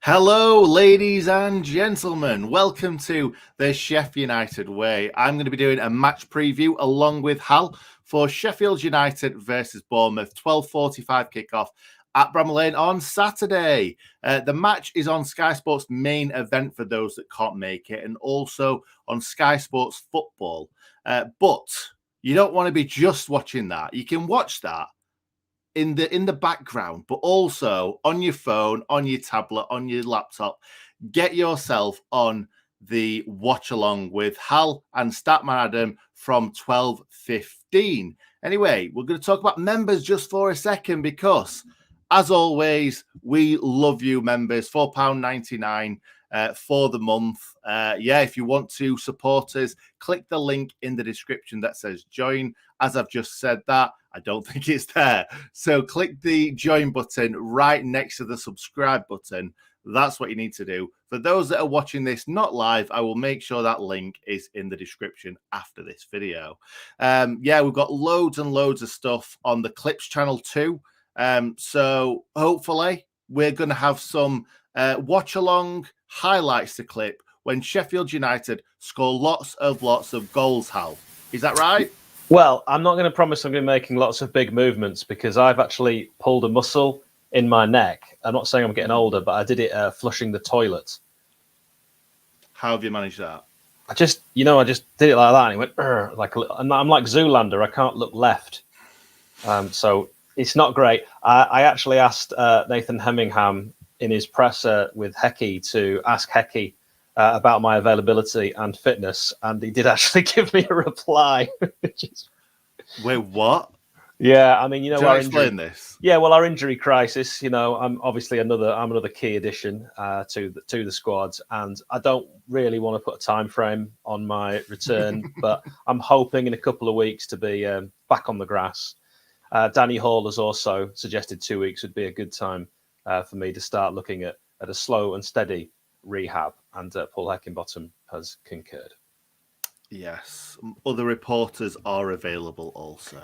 Hello, ladies and gentlemen. Welcome to the Sheff United Way. I'm going to be doing a match preview along with Hal for Sheffield United versus Bournemouth, 12:45 kickoff at Bramall Lane on Saturday. The match is on Sky Sports main event for those that can't make it, and also on Sky Sports Football. But you don't want to be just watching that. You can watch that in the background, but also on your phone, on your tablet, on your laptop. Get yourself on the watch along with Hal and Statman Adam from 12:15. Anyway, we're going to talk about members just for a second because, as always, we love you members. £4.99 for the month. If you want to support us, click the link in the description that says join. As I've just said that, I don't think it's there. So click the join button right next to the subscribe button. That's what you need to do. For those that are watching this not live, I will make sure that link is in the description after this video. We've got loads and loads of stuff on the Clips channel too. So hopefully we're going to have some watch along highlights to clip when Sheffield United score lots of goals, Hal. Is that right? Well, I'm not going to promise I'm going to be making lots of big movements because I've actually pulled a muscle in my neck. I'm not saying I'm getting older, but I did it flushing the toilet. How have you managed that? I just did it like that, and it went I'm like Zoolander. I can't look left, so it's not great. I actually asked Nathan Hemmingham in his presser with Hecky to ask Hecky about my availability and fitness, and he did actually give me a reply. Wait, what? Yeah, I mean, you know, Can I explain this? Yeah, well, our injury crisis. You know, I'm obviously another key addition to the squad, and I don't really want to put a time frame on my return, but I'm hoping in a couple of weeks to be back on the grass. Danny Hall has also suggested 2 weeks would be a good time for me to start looking at a slow and steady rehab, and Paul Heckingbottom has concurred. Yes, other reporters are available also.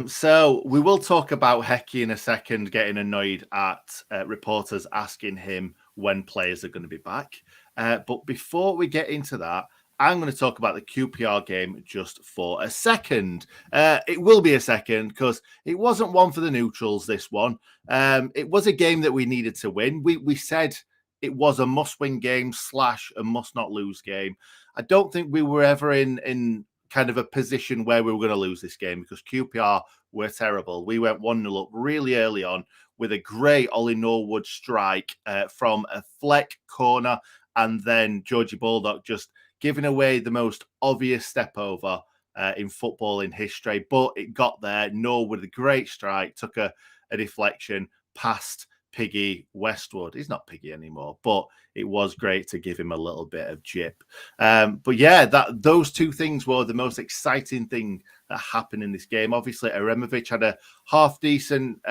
So we will talk about Hecky in a second, getting annoyed at reporters asking him when players are going to be back. But before we get into that, I'm going to talk about the QPR game just for a second. It will be a second because it wasn't one for the neutrals, this one. It was a game that we needed to win. We said it was a must-win game / a must-not-lose game. I don't think we were ever in kind of a position where we were going to lose this game because QPR were terrible. We went 1-0 up really early on with a great Ollie Norwood strike from a fleck corner, and then Georgie Baldock just giving away the most obvious step over in football in history. But it got there. Norwood, a great strike, took a deflection past Piggy Westwood. He's not Piggy anymore, but it was great to give him a little bit of jip. But yeah, those two things were the most exciting thing that happened in this game. Obviously, Aremovic had a half-decent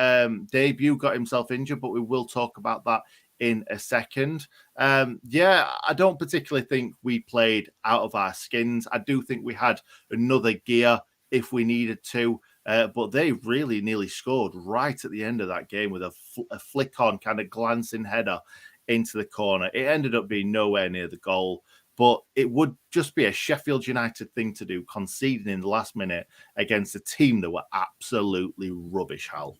debut, got himself injured, but we will talk about that in a second. I don't particularly think we played out of our skins. I do think we had another gear if we needed to. But they really nearly scored right at the end of that game with a flick-on kind of glancing header into the corner. It ended up being nowhere near the goal, but it would just be a Sheffield United thing to do, conceding in the last minute against a team that were absolutely rubbish, Hal.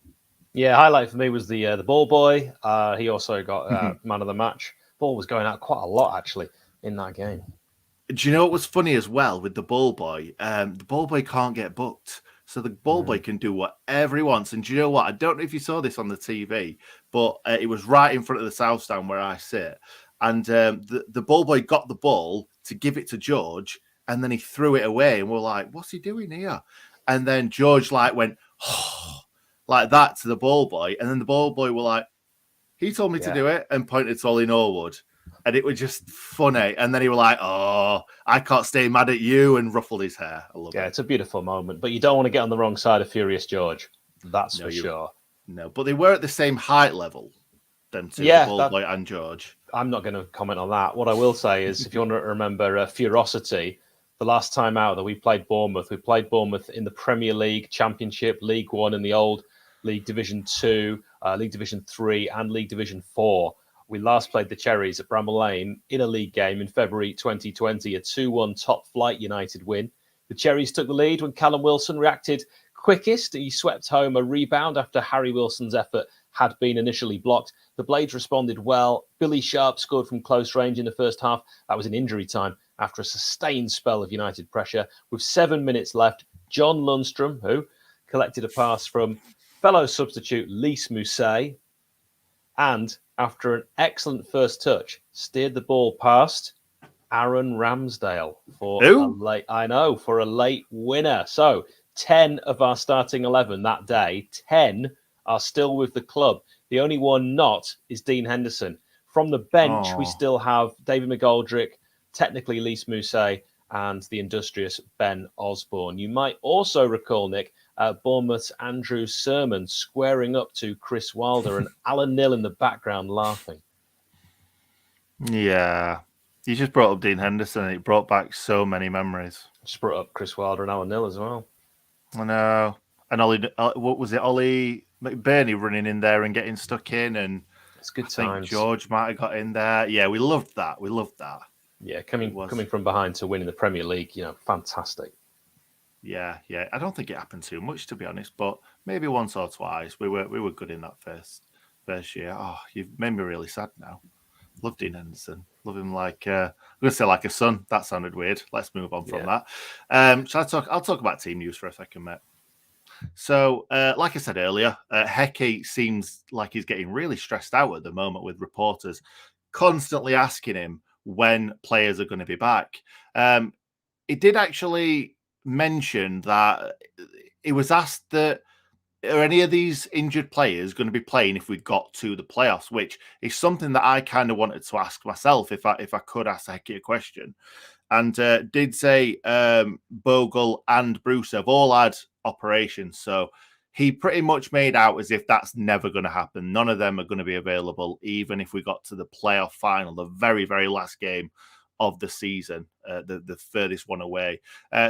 Yeah, highlight for me was the ball boy. He also got man of the match. Ball was going out quite a lot, actually, in that game. Do you know what was funny as well with the ball boy? The ball boy can't get booked. So the ball boy can do whatever he wants. And do you know what? I don't know if you saw this on the TV, but it was right in front of the South Stand where I sit. And the ball boy got the ball to give it to George, and then he threw it away. And we're like, what's he doing here? And then George went, oh, like that to the ball boy. And then the ball boy were like, he told me to do it, and pointed to Ollie Norwood. And it was just funny. And then he was like, oh, I can't stay mad at you, and ruffled his hair. I love it. It's a beautiful moment. But you don't want to get on the wrong side of Furious George. That's for sure. No, but they were at the same height level, them two, the ball boy and George. I'm not going to comment on that. What I will say is, if you want to remember Furosity, the last time out that we played Bournemouth in the Premier League, Championship, League One in the old League Division 2, League Division 3 and League Division 4. We last played the Cherries at Bramall Lane in a league game in February 2020, a 2-1 top flight United win. The Cherries took the lead when Callum Wilson reacted quickest. He swept home a rebound after Harry Wilson's effort had been initially blocked. The Blades responded well. Billy Sharp scored from close range in the first half. That was in injury time after a sustained spell of United pressure. With 7 minutes left, John Lundstrom, who collected a pass from fellow substitute 𝐍𝐸𝐵𝐿𝐶, and after an excellent first touch, steered the ball past Aaron Ramsdale for a late winner. So 10 of our starting 11 that day, 10 are still with the club. The only one not is Dean Henderson. From the bench, we still have David McGoldrick, technically 𝐍𝐸𝐵𝐿𝐶, and the industrious Ben Osborne. You might also recall, Nick, Bournemouth's Andrew Sermon squaring up to Chris Wilder and Alan Knill in the background laughing. Yeah. You just brought up Dean Henderson and it brought back so many memories. Just brought up Chris Wilder and Alan Knill as well. I know. And what was it? Ollie McBurney running in there and getting stuck in, and it's good I times. think George might have got in there. Yeah, we loved that. Yeah, coming from behind to winning the Premier League, fantastic. Yeah. I don't think it happened too much, to be honest, but maybe once or twice. We were good in that first year. Oh, you've made me really sad now. Love Dean Henderson. Love him like I'm going to say like a son. That sounded weird. Let's move on from that. I'll talk about team news for a second, mate. So, like I said earlier, 𝐍𝐸𝐶 seems like he's getting really stressed out at the moment with reporters constantly asking him when players are going to be back. He did actually mention that he was asked that are any of these injured players going to be playing if we got to the playoffs, which is something that I kind of wanted to ask myself if I could ask 𝐍𝐸𝐶 a question. And did say Bogle and Bruce have all had operations. So he pretty much made out as if that's never going to happen. None of them are going to be available, even if we got to the playoff final, the very, very last game of the season, the furthest one away.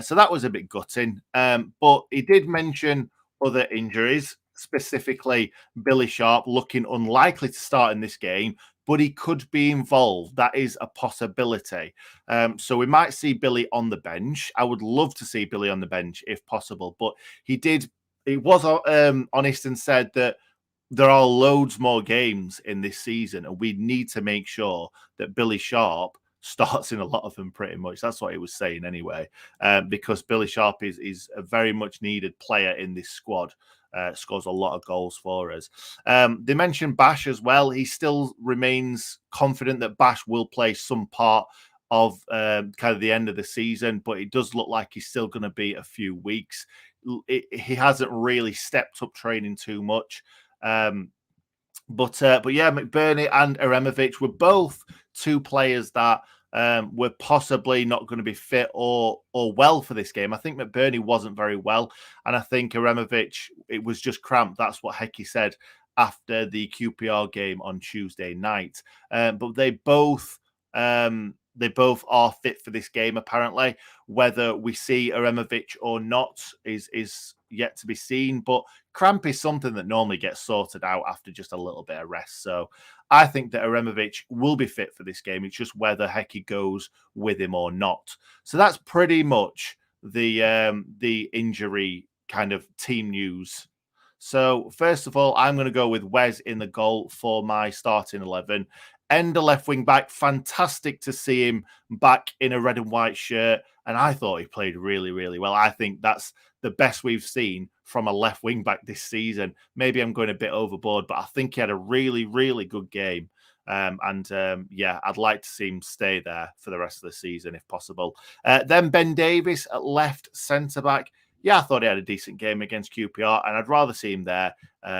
So that was a bit gutting. But he did mention other injuries, specifically Billy Sharp looking unlikely to start in this game, but he could be involved. That is a possibility. So we might see Billy on the bench. I would love to see Billy on the bench if possible, but he was honest and said that there are loads more games in this season, and we need to make sure that Billy Sharp starts in a lot of them pretty much. That's what he was saying anyway, because Billy Sharp is a very much needed player in this squad. Scores a lot of goals for us. They mentioned Bash as well. He still remains confident that Bash will play some part of kind of the end of the season, but it does look like he's still going to be a few weeks. He hasn't really stepped up training too much. But yeah, McBurney and Aaremovich were both two players that were possibly not going to be fit or well for this game. I think McBurney wasn't very well, and I think Aaremovich, it was just cramped. That's what 𝐍𝐸𝐶 said after the QPR game on Tuesday night. But they both are fit for this game, apparently. Whether we see Aaremovich or not is yet to be seen. But cramp is something that normally gets sorted out after just a little bit of rest. So I think that Aaremovich will be fit for this game. It's just whether 𝐍𝐸𝐶 goes with him or not. So that's pretty much the injury kind of team news. So first of all, I'm going to go with Wes in the goal for my starting 11. Ender left wing back, fantastic to see him back in a red and white shirt. And I thought he played really, really well. I think that's the best we've seen from a left wing back this season. Maybe I'm going a bit overboard, but I think he had a really, really good game. Yeah, I'd like to see him stay there for the rest of the season if possible. Then Ben Davies at left centre back. Yeah, I thought he had a decent game against QPR, and I'd rather see him there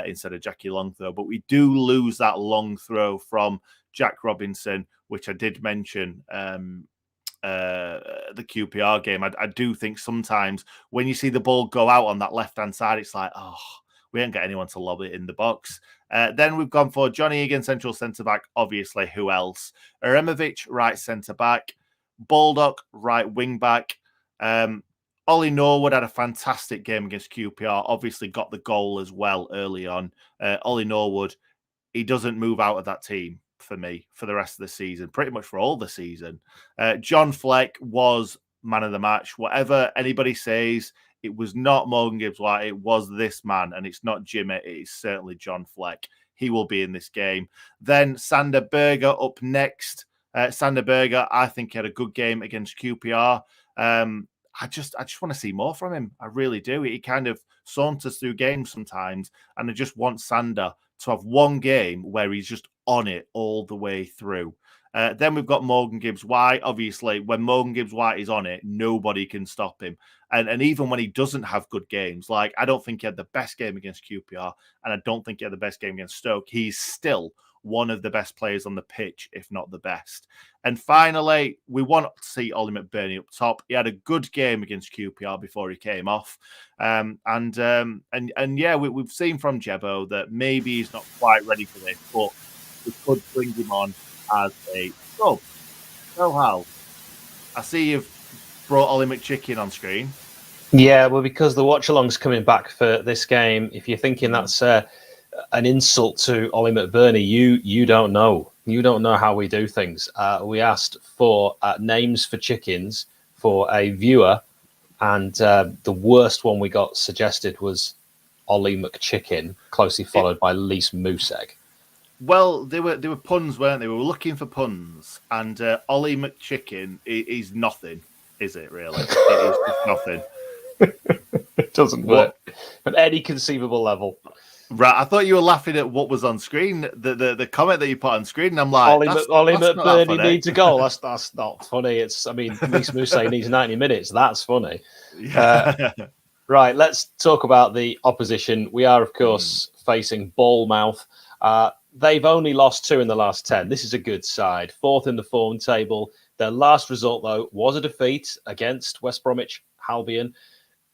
instead of Jackie Longthrow. But we do lose that long throw from Jack Robinson, which I did mention the QPR game. I do think sometimes when you see the ball go out on that left-hand side, it's like, oh, we ain't got anyone to lob it in the box. Then we've gone for Johnny Egan, central centre-back. Obviously, who else? Aaremovich, right centre-back. Baldock, right wing-back. Ollie Norwood had a fantastic game against QPR. Obviously got the goal as well early on. Ollie Norwood, he doesn't move out of that team. for me for the rest of the season, pretty much for all the season. John Fleck was man of the match. Whatever anybody says, it was not Morgan Gibbs-White. It was this man, and it's not Jimmy. It is certainly John Fleck. He will be in this game. Then Sander Berger up next. Sander Berger, I think he had a good game against QPR. I just want to see more from him. I really do. He kind of saunters through games sometimes, and I just want Sander to have one game where he's just on it all the way through. Then we've got Morgan Gibbs-White. Obviously, when Morgan Gibbs-White is on it, nobody can stop him. And even when he doesn't have good games, like I don't think he had the best game against QPR, and I don't think he had the best game against Stoke, he's still one of the best players on the pitch, if not the best. And finally, we want to see Ollie McBurney up top. He had a good game against QPR before he came off. Yeah, we've seen from Jebo that maybe he's not quite ready for this, but we could bring him on as a sub. So, Hal, I see you've brought Ollie McChicken on screen. Yeah, well, because the watch-along's coming back for this game, if you're thinking that's an insult to Ollie McBurney, you don't know. You don't know how we do things. We asked for names for chickens for a viewer, and the worst one we got suggested was Ollie McChicken, closely followed by Lise Moosegg. Well, they were puns, weren't they? We were looking for puns, and Ollie McChicken is nothing, is it, really? It is just nothing. It doesn't work at any conceivable level. Right, I thought you were laughing at what was on screen, the comment that you put on screen, and I'm like, Ollie McBurney needs a goal. That's not funny. Lise Moosegg needs 90 minutes. That's funny. Yeah. Right, let's talk about the opposition. We are, of course, facing Bournemouth. They've only lost 2 in the last 10. This is a good side. 4th in the form table. Their last result, though, was a defeat against West Bromwich Albion.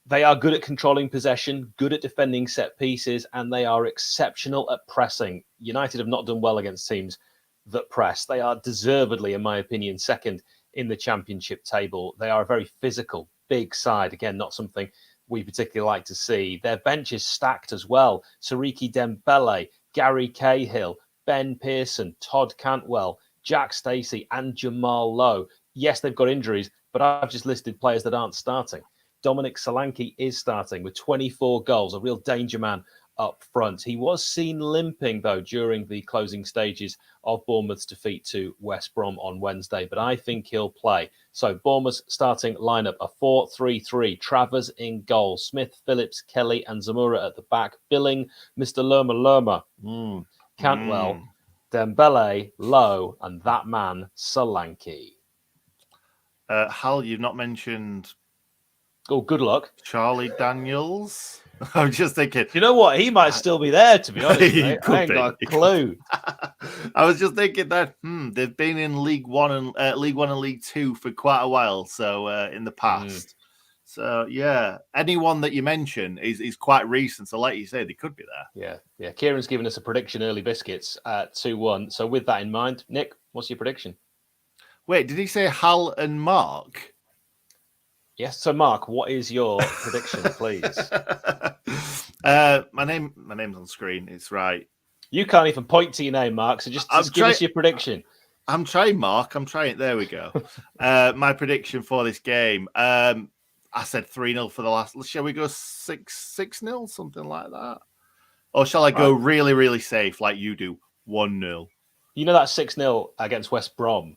They are good at controlling possession, good at defending set pieces, and they are exceptional at pressing. United have not done well against teams that press. They are deservedly, in my opinion, second in the championship table. They are a very physical, big side. Again, not something we particularly like to see. Their bench is stacked as well. Siriki Dembele, Gary Cahill, Ben Pearson, Todd Cantwell, Jack Stacey, and Jamal Lowe. Yes, they've got injuries, but I've just listed players that aren't starting. Dominic Solanke is starting with 24 goals, a real danger man up front. He was seen limping, though, during the closing stages of Bournemouth's defeat to West Brom on Wednesday, but I think he'll play. So Bournemouth's starting lineup, a 4-3-3. Travers in goal. Smith, Phillips, Kelly and Zamora at the back. Billing, Mr. Lerma. Cantwell, Dembele, Lowe, and that man, Solanke. Hal, you've not mentioned... Oh, good luck. Charlie Daniels. I'm just thinking. You know what? He might still be there, to be honest. Mate. I ain't got a clue. I was just thinking that they've been in League One and League Two for quite a while. So in the past, so yeah, anyone that you mention is quite recent. So like you say, they could be there. Yeah. Kieran's given us a prediction, early biscuits, 2-1. So with that in mind, Nick, what's your prediction? Wait, did he say Hal and Mark? Yes. So, Mark, what is your prediction, please? My name's on screen. It's right. You can't even point to your name, Mark. So just give us your prediction. I'm trying, Mark. I'm trying. There we go. My prediction for this game. I said 3-0 for the last. Shall we go 6-0, something like that? Or shall I go really, really safe like you do? 1-0. You know that 6-0 against West Brom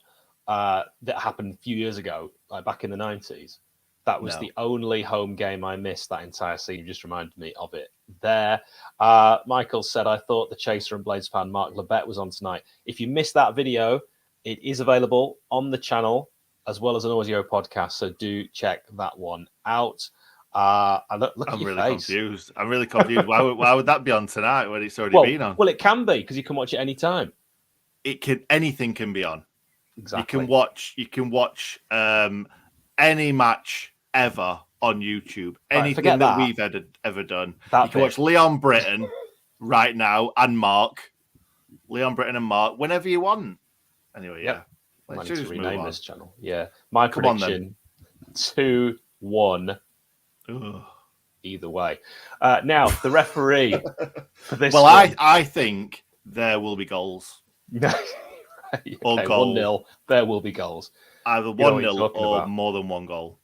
that happened a few years ago, like back in the 90s? That was the only home game I missed that entire season. You just reminded me of it there. Michael said, I thought the Chaser and Blades fan Mark Lebet was on tonight. If you missed that video, it is available on the channel as well as an audio podcast. So do check that one out. I'm really confused. I'm really confused. Why would that be on tonight when it's already been on? Well, it can be because you can watch it anytime. Anything can be on. Exactly. You can watch any match ever on YouTube. Anything that we've ever done. You can watch Leon Britton right now and Mark. Leon Britton and Mark whenever you want. Anyway, yeah. Let's just rename this channel. Yeah. My prediction 2-1. Either way. Now, the referee for this. Well, I think there will be goals. or Okay, goal. 1-0. There will be goals. Either You know what 1-0 you're talking or about. more than one goal.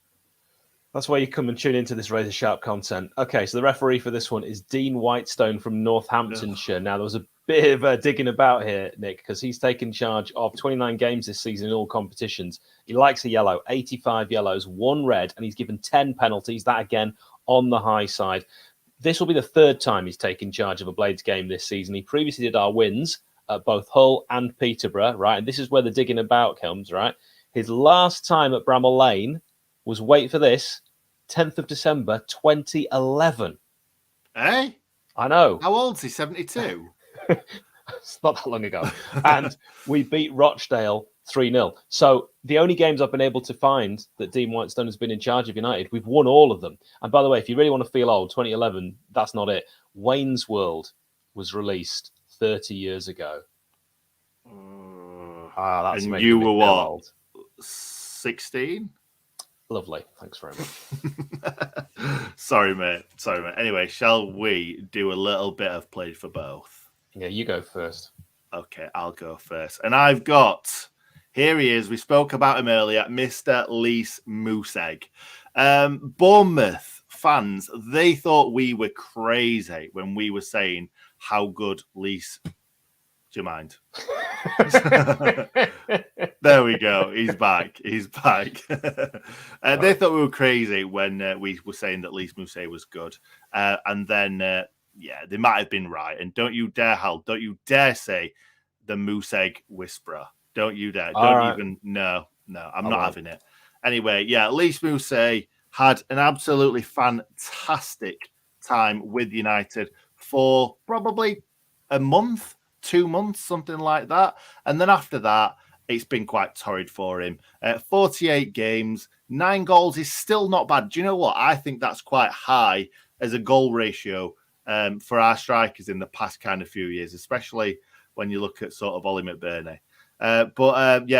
That's why you come and tune into this razor sharp content. Okay, so the referee for this one is Dean Whitestone from Northamptonshire. Now, there was a bit of digging about here, Nick, because he's taken charge of 29 games this season in all competitions. He likes a yellow, 85 yellows, 1 red, and he's given 10 penalties. That, again, on the high side. This will be the 3rd time he's taken charge of a Blades game this season. He previously did our wins at both Hull and Peterborough, right? And this is where the digging about comes, right? His last time at Bramall Lane was, wait for this, 10th of December, 2011. Eh? I know. How old's he? 72? It's not that long ago. And we beat Rochdale 3-0. So the only games I've been able to find that Dean Whitestone has been in charge of United, we've won all of them. And by the way, if you really want to feel old, 2011, that's not it. Wayne's World was released 30 years ago. That's and you were what? Old. 16? Lovely. Thanks very much. Sorry, mate. Anyway, shall we do a little bit of play for both? Yeah, you go first. Okay, I'll go first. And I've got, here he is. We spoke about him earlier, Mr. 𝐍𝐸𝐵𝐿𝐶. Bournemouth fans, they thought we were crazy when we were saying how good 𝐍𝐸𝐵. Do you mind? There we go. He's back. They thought we were crazy when we were saying that 𝐍𝐸𝐵𝐿𝐶 was good. And then, they might have been right. And don't you dare, Hal, don't you dare say the Moose Egg Whisperer. Don't you dare. No, I'm not having it. Anyway, 𝐍𝐸𝐵𝐿𝐶 had an absolutely fantastic time with United for probably a month, 2 months, something like that. And then after that, it's been quite torrid for him. 48 games, 9 goals is still not bad. Do you know what? I think that's quite high as a goal ratio for our strikers in the past kind of few years, especially when you look at sort of Ollie McBurney.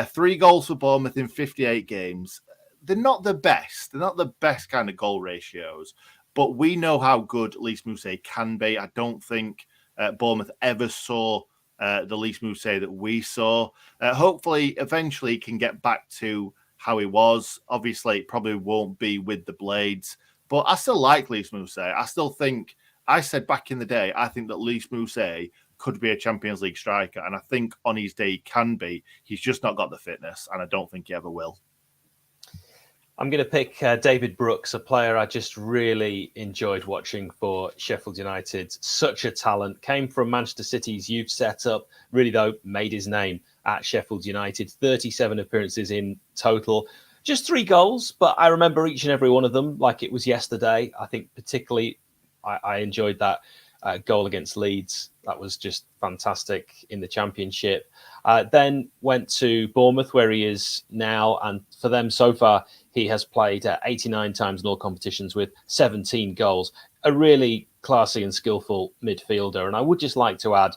3 goals for Bournemouth in 58 games. They're not the best. They're not the best kind of goal ratios, but we know how good 𝐍𝐸𝐵𝐿𝐶 can be. I don't think Bournemouth ever saw the 𝐍𝐸𝐵𝐿𝐶 that we saw. Hopefully, eventually, he can get back to how he was. Obviously, it probably won't be with the Blades, but I still like 𝐍𝐸𝐵𝐿𝐶. I still think, I said back in the day, I think that 𝐍𝐸𝐵𝐿𝐶 could be a Champions League striker, and I think on his day he can be. He's just not got the fitness, and I don't think he ever will. I'm going to pick David Brooks, a player I just really enjoyed watching for Sheffield United. Such a talent. Came from Manchester City's youth setup. Really, though, made his name at Sheffield United. 37 appearances in total. Just 3 goals, but I remember each and every one of them like it was yesterday. I think particularly I enjoyed that goal against Leeds. That was just fantastic in the Championship. Then went to Bournemouth, where he is now. And for them so far, he has played 89 times in all competitions with 17 goals. A really classy and skillful midfielder. And I would just like to add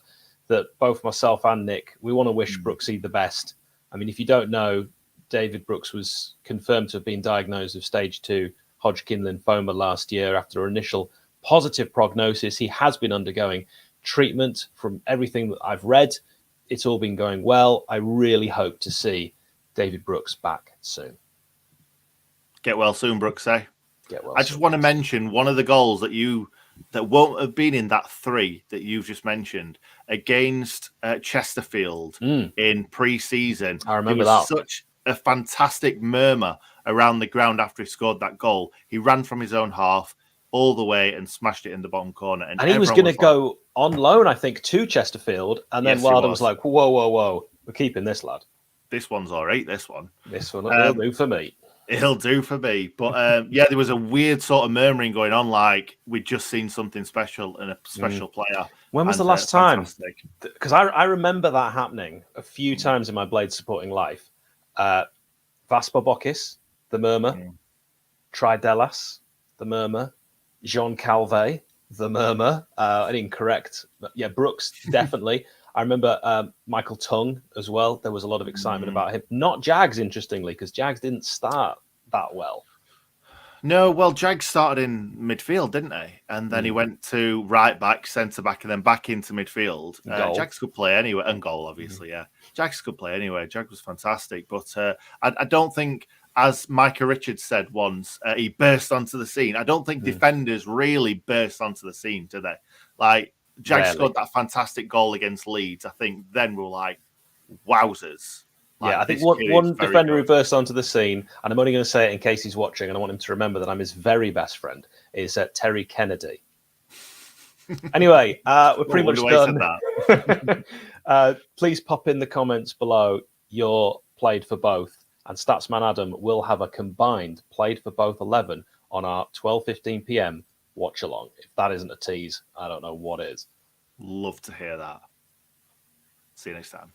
that both myself and Nick, we want to wish Brooksy the best. I mean, if you don't know, David Brooks was confirmed to have been diagnosed with stage 2 Hodgkin lymphoma last year after an initial positive prognosis. He has been undergoing treatment. From everything that I've read, it's all been going well. I really hope to see David Brooks back soon. Get well soon, Brooks. I just soon, want to mention one of the goals that won't have been in that 3 that you've just mentioned against Chesterfield in pre-season. I remember there that. Was such a fantastic murmur around the ground after he scored that goal. He ran from his own half all the way and smashed it in the bottom corner. And he was going to go on loan, I think, to Chesterfield. And then Wilder was like, whoa, we're keeping this lad. This one's all right, this one. Will do for me. It'll do for me. But there was a weird sort of murmuring going on, like we'd just seen something special and a special player. When was the last time? Because I remember that happening a few times in my Blade supporting life. Vaspar Bokis, the murmur. Tridelas, the murmur. Jean Calvé, the murmur. Incorrect. But yeah, Brooks, definitely. I remember Michael Tongue as well. There was a lot of excitement about him. Not Jags, interestingly, because Jags didn't start that well. No, well, Jag started in midfield, didn't he? And then he went to right back, centre back, and then back into midfield. Jags could play anyway, and goal, obviously. Yeah, Jags could play anyway. Jag was fantastic, but I don't think, as Micah Richards said once, he burst onto the scene. I don't think defenders really burst onto the scene, do they? Like Jag scored that fantastic goal against Leeds. I think then we're like, wowzers. Like, yeah, I think one defender who burst onto the scene, and I'm only going to say it in case he's watching, and I want him to remember that I'm his very best friend, is Terry Kennedy. Anyway, we're pretty much done. Please pop in the comments below your played for both, and Statsman Adam will have a combined played for both 11 on our 12:15 p.m. watch along. If that isn't a tease, I don't know what is. Love to hear that. See you next time.